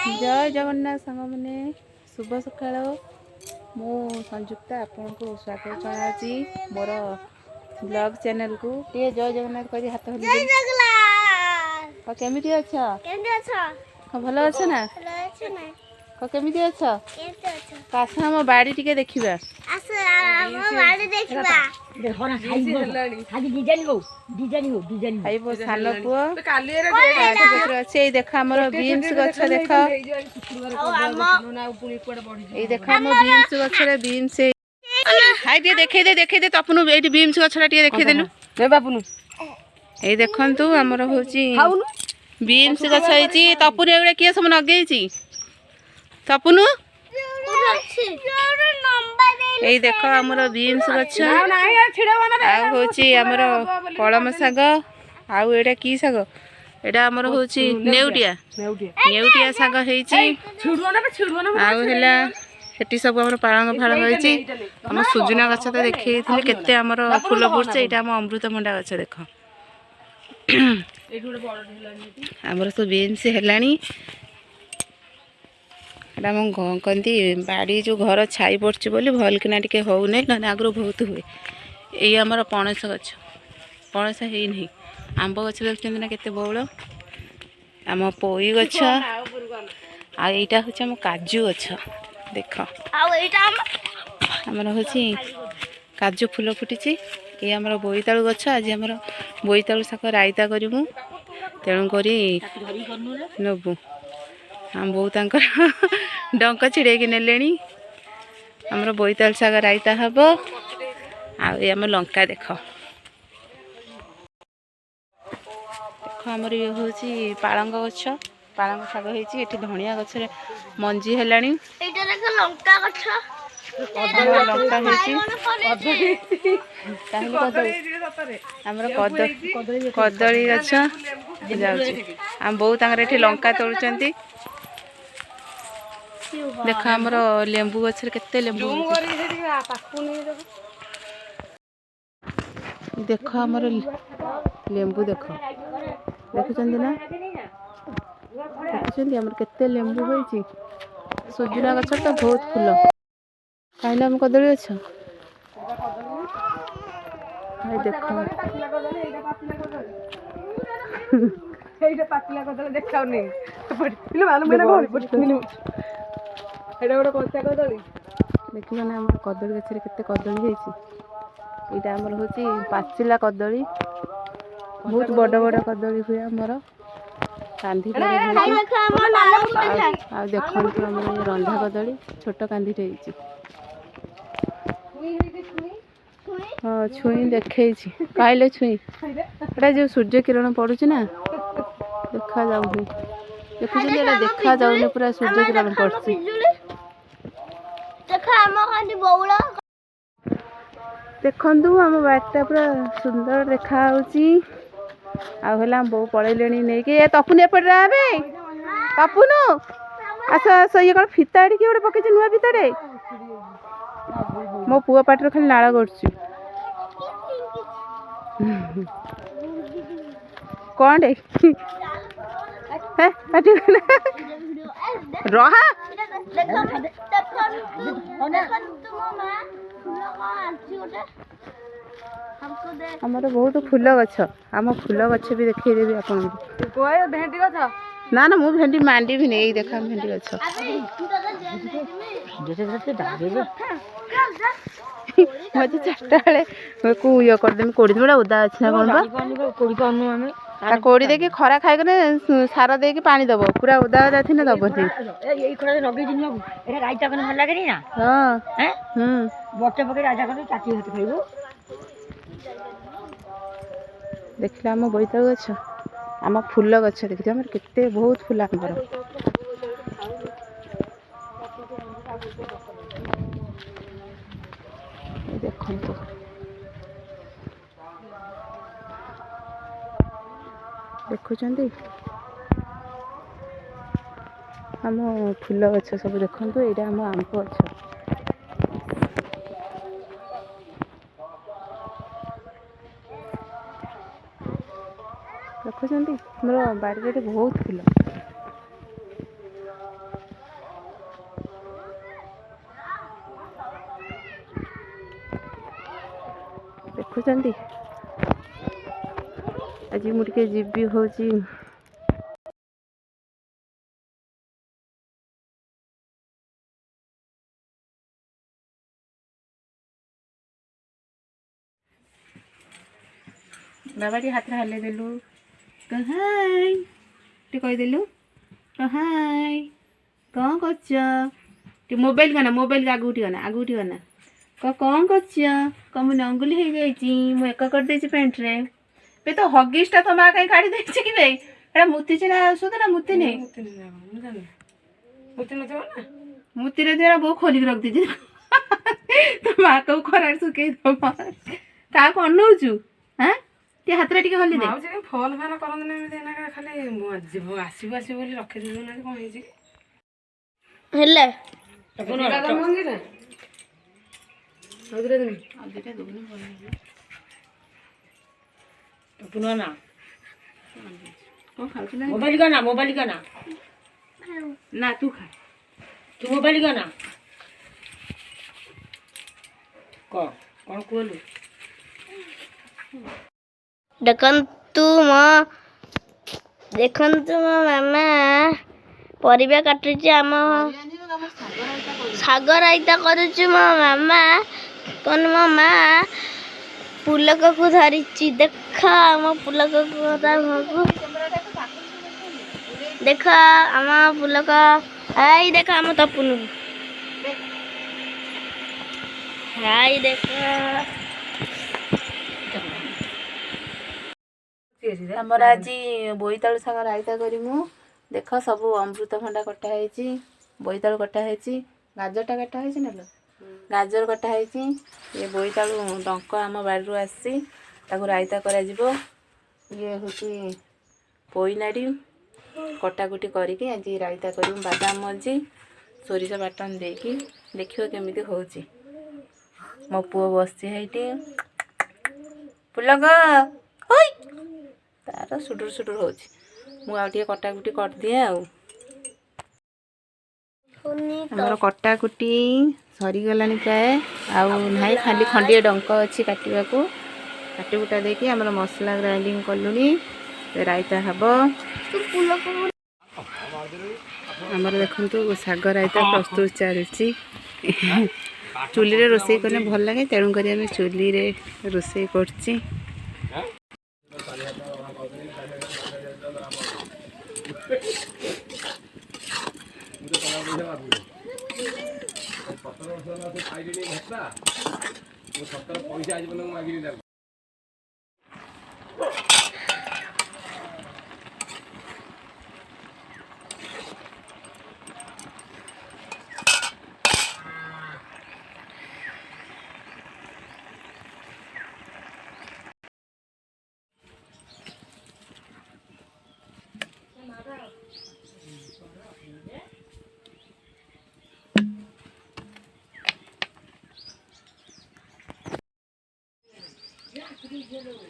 जय जगन्नाथ सांग मैंने शुभ सकाल मु संयुक्ता आपन को स्वागत जनाची मोर ब्लॉग चैनल को टे जय जगन्नाथ करी हाथ हली जय जगन्नाथ केमिति अच्छा केमिति अच्छा भलो अच्छा ना भलो अच्छा ना केमिति अच्छा केमिति अच्छा कास हम बाड़ी टिके देखिबा आस हम बाड़ी देखिबा देखो ना खाली डिजाइन खाइबो सानो पुओ काली रे गछ अछि देखा हमर बीन्स गछ देखा ए देखा हम बीन्स गछ रे बीन्स हाय देखे दे तपनु एठी बीन्स गछ रे देखे देलु दे बापुनु ए देखंतु हमर होची बीन्स गछ आइची तपुनु एगुडा किए सब नगेइची तपुनु এই দেখো আমার বিনস গছ আর হচ্ছে আমার কলম শাগ আর এটা কি শাগ এটা আমার হচ্ছে নেউটিয়া নেউটিয়া শাগ হয়েছি আর হলা সেটি সব আমার পালঙ্গ ফালঙ্গ হয়েছি আমার সুজনা গছ তো দেখেইଥିଲି কেতে আমার ফুল ফুটছে এটা আমার অমৃতভণ্ডা গছ দেখ আমার তো বিনস হেলানি एटा कहती बाड़ी जो घर छाई पड़ी बोली भल किना टे हो ना आगु बहुत हुए ये आमर पणस गछ पणस है नहीं आंब गछ देखते ना केते बौल आम पोई गछ आईटा हूँ आम काजू गछ देख आमर हूँ काजू फूल फुटी ये आमर बोईतालु गछ आज आमर बोईतालु शाग रायता करूँ तेणुक नबू हम बहुत डंक छिड़े नेले आमर बोईताल शाग रायता हम आम लंका देख देख आमर ये हूँ पालंग गछ पालंग शाग होती धनिया गछ मंजी है लंका आमर कदली गछ आम बहुत लंका तोड़ुंट देख आमर लेंबू गछ केते लेंबू देख आमर लेंबू देख देखुं ना देखुं आमर केते लेंबू होई सुजुना गछ तो बहुत फूल कहीं आम कदली गछ देख पातला कदली देखा कच्चा कदली देखिए ना आम कदली गछ केते कदली होती यहाँ आमर हूँ पाचिला कदली बहुत बड़ बड़ कदली हुए आमर कांधी देखु आम रंधा कदली छोट कांधी हाँ छुई देखे कहले छुई एटा जो सूर्य किरण पड़ू ना देखा जाऊनी देखुं देखा जाऊनी पूरा सूर्य किरण पड़ी देखु आम बाटा पूरा सुंदर देखा आम बो पलैले नहीं कि तपुन एपटे आवे तपुनु आस आस ये कौन फिता किए गोटे पकई नुआ फिताटे मो पुआ पाटर खाली नाड़ कर कौन रहा आमर बहुत फूल गछ आम फूल गछ भी देखीदेवी आप भेंडी गछ ना ना मु भेंडी मांडी भी नहीं देखा भेंडी गछ मत चार्टा बेले को ये करदेमी कोड़ी बड़ा उदा अच्छे ना कौन कोड़ी देखिए खरा खाइकने सार दे पानी दब पूरा उदा उदा थी दब देखिए आम बोईतालु गछ आम फूल गछ देखिए आम केते बहुत फूल आमर देखो देखुं आम फूल गछ सब देखु यहाँ आम आंब गछ देखुं मोर बाड़ी बहुत फूल କରୁଛନ୍ତି? ଆଜି ମୁଁ ଟିକେ ଯିବି ହେଉଛି ବାବା ଟିକେ ହାତରେ ହଲେଇ ଦେଲୁ ହାଇ ଟିକେ କହିଦେଲୁ ହାଇ କ'ଣ କରୁଛ? ଟିକେ ମୋବାଇଲ ଗନା ମୋବାଇଲ ଆଗକୁ ଟିକେ ଗନା କ'ଣ କରୁଛ? ମୁଁ ନଙ୍ଗୁଲି ହେଇଯାଇଛି ମୁଁ ଏକ କରିଦେଇଛି ପ୍ୟାଣ୍ଟରେ ବେ ତ ହଗିସଟା ତ ମା କାହିଁ କାଢ଼ି ଦେଇଛି କି ବେ ଏଇଟା ମୁତିଛି ନା ଔଷଧ ନା ମୁତି ନେଇ ମୁତିରେ ଦେରା ବୋଉ ଖୋଲିକି ରଖିଦେଇଛି ତ ମା କଉ ଖରାରେ ଶୁଖେଇ ଦବ କାହାକୁ ଅନଉଛୁ ହାଁ ଟିକେ ହାତରେ ଟିକେ ହଲି ଦେ ଫୋନ ଫାନ କରନ୍ତି ନା ଏମିତି ଖାଲି ଆସିବୁ ଆସିବୁ ବୋଲି ରଖିଦେବୁ ନା କ'ଣ ହେଇଛି ହେଲା मोबाइल का ना ନା ତୁ ଖା तू मोबाइल का ना कौन कहलु ଦେଖନ୍ତୁ ମୋ ମାମା ପରିବା କାଟୁଛି ଆମ ଶାଗ ରାଇତା କରୁଛି ମୋ ମାମା କ'ଣ ମୋ ମା ପୁଲକକୁ ଧରିଛି ଦେଖ ଆମ ପୁଲକକୁ ତା ଘରକୁ ଦେଖ ଆମ ପୁଲକ ହାଇ ଦେଖ ଆମ ତପୁନୁ ହାଇ ଦେଖ ଆମର ଆଜି ବୋଇତାଳୁ ଶାଗ ରାଇତା କରିମୁ ଦେଖ ସବୁ ଅମୃତଭଣ୍ଡା କଟା ହେଇଛି ବୋଇତାଳୁ କଟା ହେଇଛି ଗାଜରଟା କଟା ହେଇଛି ନା ଲୋ ଗାଜର କଟା ହେଇଛି ଇଏ ବୋଇତାଳୁ ଡଙ୍କ ଆମ ବାଡ଼ିରୁ ଆସିଛି ତାକୁ ରାଇତା କରାଯିବ ଇଏ ହେଉଛି ପୋଇନାଡ଼ି କଟାକୁଟି କରିକି ଆଜି ରାଇତା କରିବୁ ବାଦାମ ମଞ୍ଜି ସୋରିଷ ବାଟଣ ଦେଇକି ଦେଖିବ କେମିତି ହେଉଛି ମୋ ପୁଅ ବସିଛି ହେଇଠି ପୁଲକ ହୋଇ ତାର ସୁଟୁରୁ ସୁଟୁରୁ ହେଉଛି ମୁଁ ଆଉ ଟିକେ କଟାକୁଟି କରିଦିଏ ଆଉ ଆମର କଟାକୁଟି ସରିଗଲାଣି ପ୍ରାୟ ଆଉ ନାହିଁ ଖାଲି ଖଣ୍ଡିଏ ଡଙ୍କ ଅଛି କାଟିବାକୁ କାଟିକୁଟା ଦେଇକି ଆମର ମସଲା ଗ୍ରାଇଣ୍ଡିଙ୍ଗ କଲୁଣି ରାଇତା ହେବ ଆମର ଦେଖନ୍ତୁ ଶାଗ ରାଇତା ପ୍ରସ୍ତୁତ ଚାଲିଛି ଚୁଲିରେ ରୋଷେଇ କଲେ ଭଲ ଲାଗେ ତେଣୁକରି ଆମେ ଚୁଲିରେ ରୋଷେଇ କରୁଛି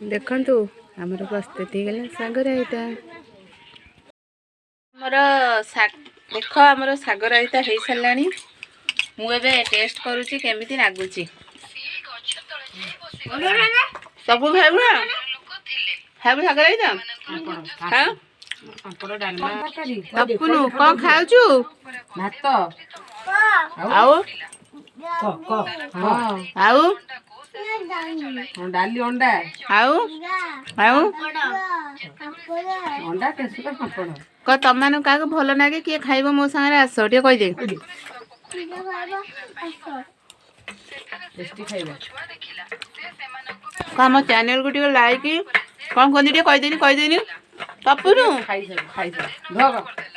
ଦେଖନ୍ତୁ ଆମର ପ୍ରସ୍ତୁତ ହେଇଗଲା ଶାଗ ରାଇତା ଆମର ଦେଖ ଆମର ଶାଗ ରାଇତା ହେଇସାରିଲାଣି ମୁଁ ଏବେ ଟେଷ୍ଟ କରୁଛି କେମିତି ଲାଗୁଛି ସବୁ ଖାଇବୁ ନା ଖାଇବୁ ଶାଗ ରାଇତା ତପୁନୁ କ'ଣ ଖାଉଛୁ ଭାତ ଆଉ ଆଉ डाली अंडा ଆଉ ଆଉ अंडा टेस्ट पापड़ କ ତମମାନଙ୍କୁ କାହାକୁ ଭଲ ଲାଗେ କିଏ ଖାଇବ ମୋ ସାଙ୍ଗରେ ଆସ ଟିକେ କହିଦେ टेस्टी खाइबा ଆମ ଚ୍ୟାନେଲକୁ ଟିକେ ଲାଇକ୍ କ'ଣ କୁହନ୍ତି ଟିକେ କହିଦେନି ତପୁନୁ खाई सब भग